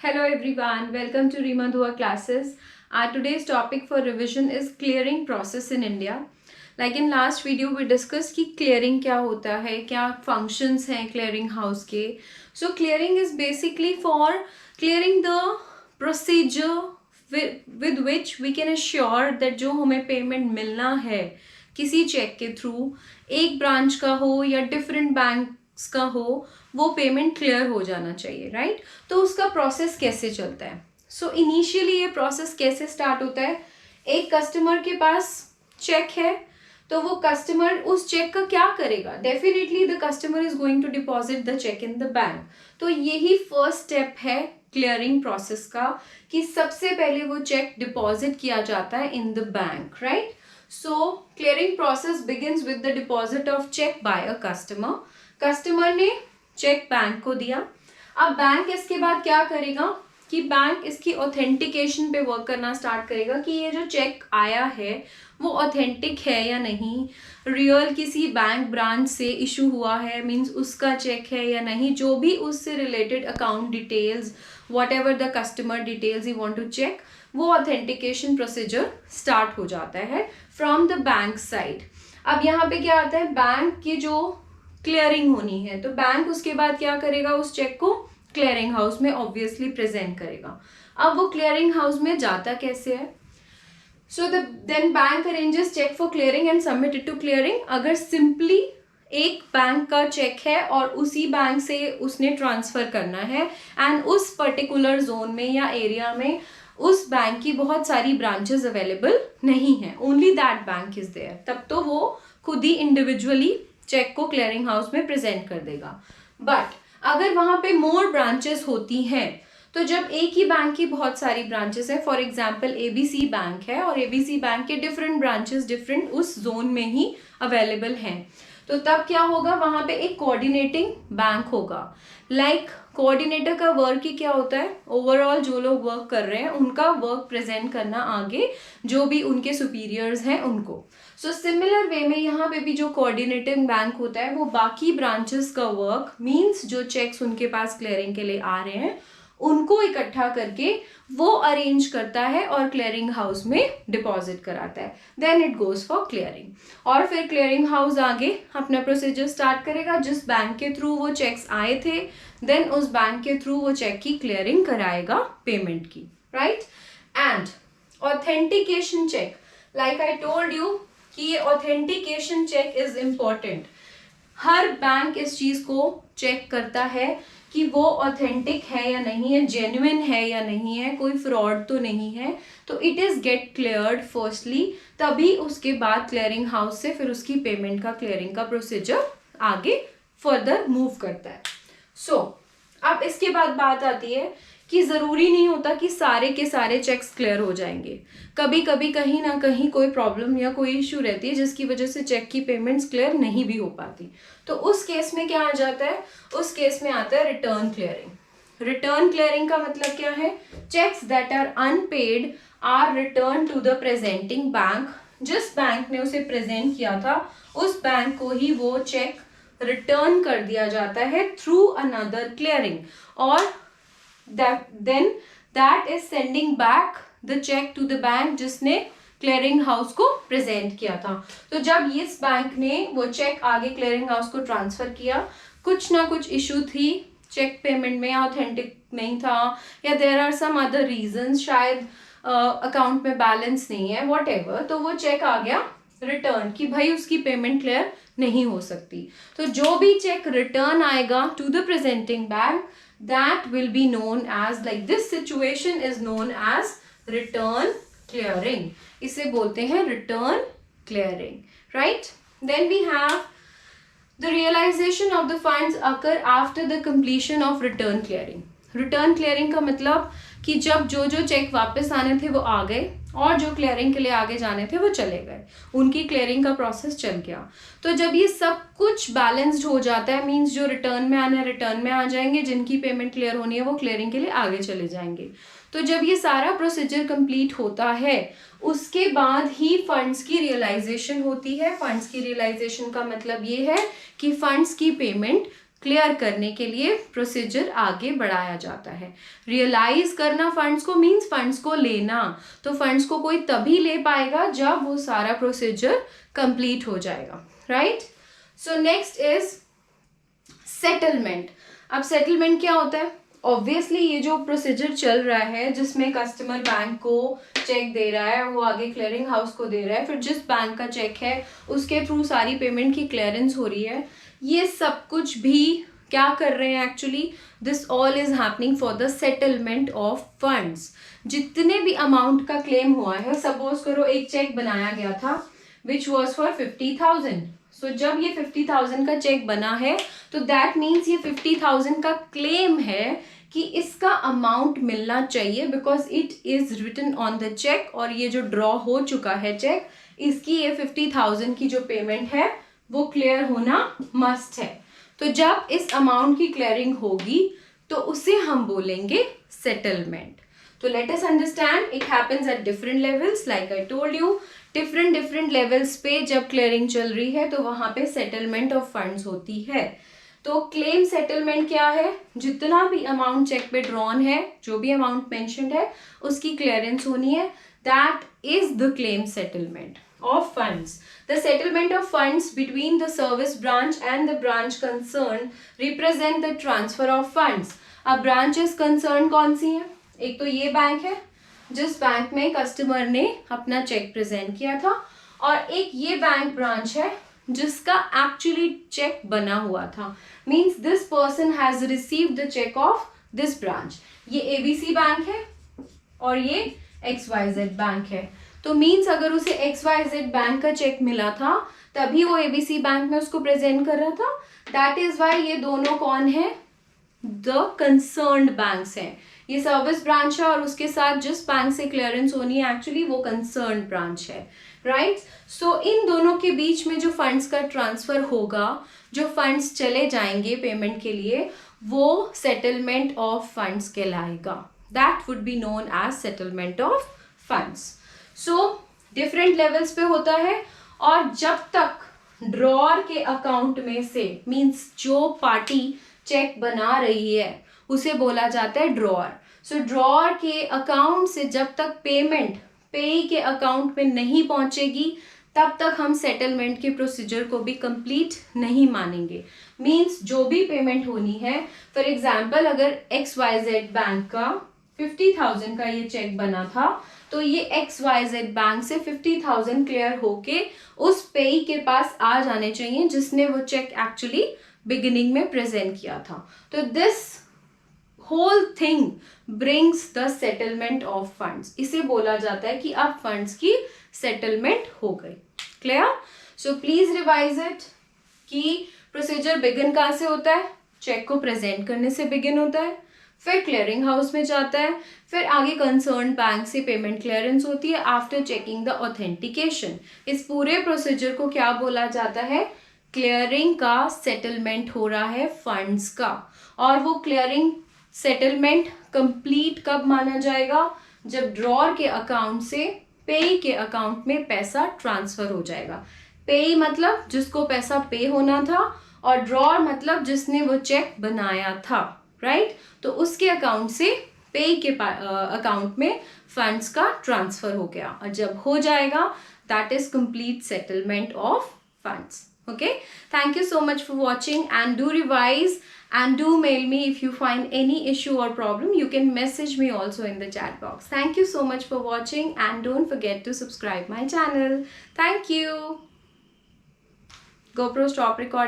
Hello everyone, welcome to Rima Dua classes. Our today's topic for revision is clearing process in India. Like in last video we discussed कि clearing क्या होता है, क्या functions हैं clearing house के. So clearing is basically for clearing the procedure with which we can assure that जो हमें payment मिलना है किसी चेक के थ्रू, एक ब्रांच का हो या डिफरेंट बैंक्स का हो, वो पेमेंट क्लियर हो जाना चाहिए, राइट? तो उसका प्रोसेस कैसे चलता है? सो इनिशियली ये प्रोसेस कैसे स्टार्ट होता है? एक कस्टमर के पास चेक है, तो वो कस्टमर उस चेक का क्या करेगा? Definitely the customer is going to deposit the cheque in the bank. तो यही फर्स्ट स्टेप है क्लियरिंग प्रोसेस का, कि सबसे पहले वो चेक डिपॉजिट किया जाता है इन the bank, right? So clearing process begins with the deposit of check by a customer. Customer ने चेक बैंक को दिया. अब बैंक इसके बाद क्या करेगा कि बैंक इसकी ऑथेंटिकेशन पे वर्क करना स्टार्ट करेगा कि ये जो चेक आया है वो ऑथेंटिक है या नहीं, रियल किसी बैंक ब्रांच से इशू हुआ है, मीन्स उसका चेक है या नहीं, जो भी उससे related account details, whatever the customer details you want to check, वो ऑथेंटिकेशन प्रोसीजर स्टार्ट हो जाता है फ्रॉम द बैंक साइड. अब यहाँ पे क्या आता है, बैंक की जो क्लियरिंग होनी है, तो बैंक उसके बाद क्या करेगा, उस चेक को क्लियरिंग हाउस में ऑब्वियसली प्रेजेंट करेगा. अब वो क्लियरिंग हाउस में जाता कैसे है? So then bank arranges cheque for clearing and submit it to clearing. अगर सिंपली एक बैंक का चेक है और उसी बैंक से उसने ट्रांसफर करना है एंड उस पर्टिकुलर जोन में या एरिया में उस बैंक की बहुत सारी ब्रांचेस अवेलेबल नहीं है, only that bank is there, तब तो वो खुद ही इंडिविजुअली चेक को क्लियरिंग हाउस में प्रेजेंट कर देगा. बट अगर वहां पे मोर ब्रांचेस होती हैं, तो जब एक ही बैंक की बहुत सारी ब्रांचेस है, फॉर एग्जांपल एबीसी बैंक है और एबीसी बैंक के डिफरेंट ब्रांचेस डिफरेंट उस जोन में ही अवेलेबल हैं, तो तब क्या होगा, वहां पे एक कोऑर्डिनेटिंग बैंक होगा. लाइक कोऑर्डिनेटर का वर्क ही क्या होता है, ओवरऑल जो लोग वर्क कर रहे हैं उनका वर्क प्रेजेंट करना आगे जो भी उनके सुपीरियर्स हैं उनको. सो सिमिलर वे में यहाँ पे भी जो कोऑर्डिनेटिंग बैंक होता है वो बाकी ब्रांचेस का वर्क, मींस जो चेक्स उनके पास क्लियरिंग के लिए आ रहे हैं उनको इकट्ठा करके वो अरेंज करता है और क्लियरिंग हाउस में डिपॉजिट कराता है. Then it goes for clearing, और फिर क्लियरिंग हाउस आगे अपना प्रोसीजर स्टार्ट करेगा. जिस बैंक के थ्रू वो चेक्स आए थे, देन उस बैंक के थ्रू वो चेक की क्लियरिंग कराएगा पेमेंट की, right? And authentication check, like I told you कि ये ऑथेंटिकेशन चेक इज इम्पॉर्टेंट. हर बैंक इस चीज को चेक करता है कि वो ऑथेंटिक है या नहीं है, जेन्युइन है या नहीं है, कोई फ्रॉड तो नहीं है. तो it is get cleared firstly, तभी उसके बाद क्लियरिंग हाउस से फिर उसकी पेमेंट का क्लियरिंग का प्रोसीजर आगे फर्दर मूव करता है. सो अब इसके बाद बात आती है कि ज़रूरी नहीं होता कि सारे के सारे चेक्स क्लियर हो जाएंगे. कभी कभी कहीं ना कहीं कोई प्रॉब्लम या कोई इशू रहती है जिसकी वजह से चेक की पेमेंट्स क्लियर नहीं भी हो पाती. तो उस केस में क्या आ जाता है, उस केस में आता है रिटर्न क्लियरिंग. रिटर्न क्लियरिंग का मतलब क्या है? Cheques that are unpaid are return to the presenting bank. जिस बैंक ने उसे प्रेजेंट किया था उस बैंक को ही वो चेक रिटर्न कर दिया जाता है थ्रू अनदर क्लियरिंग, और then that is sending back the check to the bank जिसने क्लियरिंग हाउस को प्रेजेंट किया था. तो जब इस बैंक ने वो चेक आगे क्लियरिंग हाउस को ट्रांसफर किया, कुछ ना कुछ इशू थी चेक पेमेंट में, ऑथेंटिक नहीं था, या there are some other reasons, शायद अकाउंट में बैलेंस नहीं है, वॉट एवर, तो वो चेक आ गया रिटर्न कि भाई उसकी पेमेंट क्लियर नहीं हो सकती. तो जो भी चेक रिटर्न आएगा to the presenting bank, that will be known as, like this situation is known as return clearing. इसे बोलते हैं return clearing, right? Then we have the realization of the funds occur after the completion of return clearing. Return clearing का मतलब कि जब जो जो check वापस आने थे वो आ गए और जो क्लियरिंग के लिए आगे जाने थे वो चले गए, उनकी क्लियरिंग का प्रोसेस चल गया. तो जब ये सब कुछ बैलेंस्ड हो जाता है, मींस जो रिटर्न में आना है रिटर्न में आ जाएंगे, जिनकी पेमेंट क्लियर होनी है वो क्लियरिंग के लिए आगे चले जाएंगे. तो जब ये सारा प्रोसीजर कंप्लीट होता है उसके बाद ही फंड्स की रियलाइजेशन होती है. फंड्स की रियलाइजेशन का मतलब ये है कि फंड्स की पेमेंट क्लियर करने के लिए प्रोसीजर आगे बढ़ाया जाता है। रियलाइज करना फंड्स को मीन्स फंड्स को लेना, तो फंड्स को कोई तभी ले पाएगा जब वो सारा प्रोसीजर कंप्लीट हो जाएगा, right. So next is settlement. अब सेटलमेंट क्या होता है? ऑब्वियसली ये जो प्रोसीजर चल रहा है जिसमें कस्टमर बैंक को चेक दे रहा है, वो आगे क्लियरिंग हाउस को दे रहा है, फिर जिस बैंक का चेक है उसके थ्रू सारी पेमेंट की क्लियरेंस हो रही है, ये सब कुछ भी क्या कर रहे हैं actually? This all is happening for the settlement of funds. जितने भी अमाउंट का क्लेम हुआ है, सपोज करो एक चेक बनाया गया था विच वॉज फॉर 50,000। सो जब ये 50,000 का चेक बना है तो दैट मीन्स ये 50,000 का क्लेम है कि इसका अमाउंट मिलना चाहिए because it is written on the cheque, और ये जो ड्रॉ हो चुका है चेक, इसकी ये 50,000 की जो पेमेंट है वो क्लियर होना मस्ट है। तो जब इस अमाउंट की क्लियरिंग होगी तो उसे हम बोलेंगे सेटलमेंट। तो let us understand it happens at different levels, like I told you, different levels पे जब क्लियरिंग चल रही है तो वहां पे सेटलमेंट ऑफ फंड्स होती है। तो क्लेम सेटलमेंट क्या है? जितना भी अमाउंट चेक पे ड्रॉन है, जो भी अमाउंट मेंशन्ड है, उसकी क्लियरेंस होनी है, that is the claim settlement of funds. The settlement of funds between the service branch and the branch concerned represent the transfer of funds. अब branches concerned कौन सी है? एक तो ये बैंक है जिस बैंक में कस्टमर ने अपना चेक प्रेजेंट किया था, और एक ये बैंक ब्रांच है जिसका एक्चुअली चेक बना हुआ था, means this person has received the cheque of this branch. ये ABC बैंक है और ये XYZ बैंक है। तो मीन्स अगर उसे XYZ बैंक का चेक मिला था तभी वो ABC बैंक में उसको प्रेजेंट कर रहा था। दैट इज वाई ये दोनों कौन है? द कंसर्न्ड बैंक्स हैं। ये सर्विस ब्रांच है और उसके साथ जिस बैंक से क्लियरेंस होनी है एक्चुअली वो कंसर्न्ड ब्रांच है, राइट। सो इन दोनों के बीच में जो फंड्स का ट्रांसफर होगा, जो फंड्स चले जाएंगे पेमेंट के लिए, वो सेटलमेंट ऑफ फंड्स कहलाएगा। That would be known as settlement of funds. So different levels पे होता है, और जब तक ड्रॉअर के अकाउंट में से, मीन्स जो पार्टी चेक बना रही है उसे बोला जाता है ड्रॉअर। सो ड्रॉअर के अकाउंट से जब तक पेमेंट पेई के अकाउंट में नहीं पहुंचेगी तब तक हम सेटलमेंट के प्रोसीजर को भी कंप्लीट नहीं मानेंगे। मीन्स जो भी पेमेंट होनी है, फॉर एग्जाम्पल अगर XYZ बैंक का 50,000 का ये चेक बना था, तो ये XYZ बैंक से 50,000 क्लियर होके उस पेई के पास आ जाने चाहिए जिसने वो चेक एक्चुअली बिगिनिंग में प्रेजेंट किया था। तो this whole thing brings the settlement of funds. इसे बोला जाता है कि अब फंड्स की सेटलमेंट हो गई। Clear? So please revise it कि प्रोसीजर बिगिन कहाँ से होता है? चेक को प्रेजेंट करने से बिगिन होता है, फिर क्लियरिंग हाउस में जाता है, फिर आगे कंसर्न बैंक से पेमेंट क्लियरेंस होती है आफ्टर चेकिंग द ऑथेंटिकेशन। इस पूरे प्रोसीजर को क्या बोला जाता है? क्लियरिंग का सेटलमेंट हो रहा है फंड्स का। और वो क्लियरिंग सेटलमेंट कंप्लीट कब माना जाएगा? जब ड्रॉअर के अकाउंट से पेई के अकाउंट में पैसा ट्रांसफर हो जाएगा। पेई मतलब जिसको पैसा पे होना था, और ड्रॉअर मतलब जिसने वो चेक बनाया था, राइट। तो उसके अकाउंट से पेई के अकाउंट में फंड्स का ट्रांसफर हो गया, और जब हो जाएगा that is complete settlement of funds. Okay, thank you so much for watching, and do revise and do mail me if you find any issue or problem. You can message me also in the chat box. Thank you so much for watching, and don't forget to subscribe my channel. Thank you. GoPro stop recording.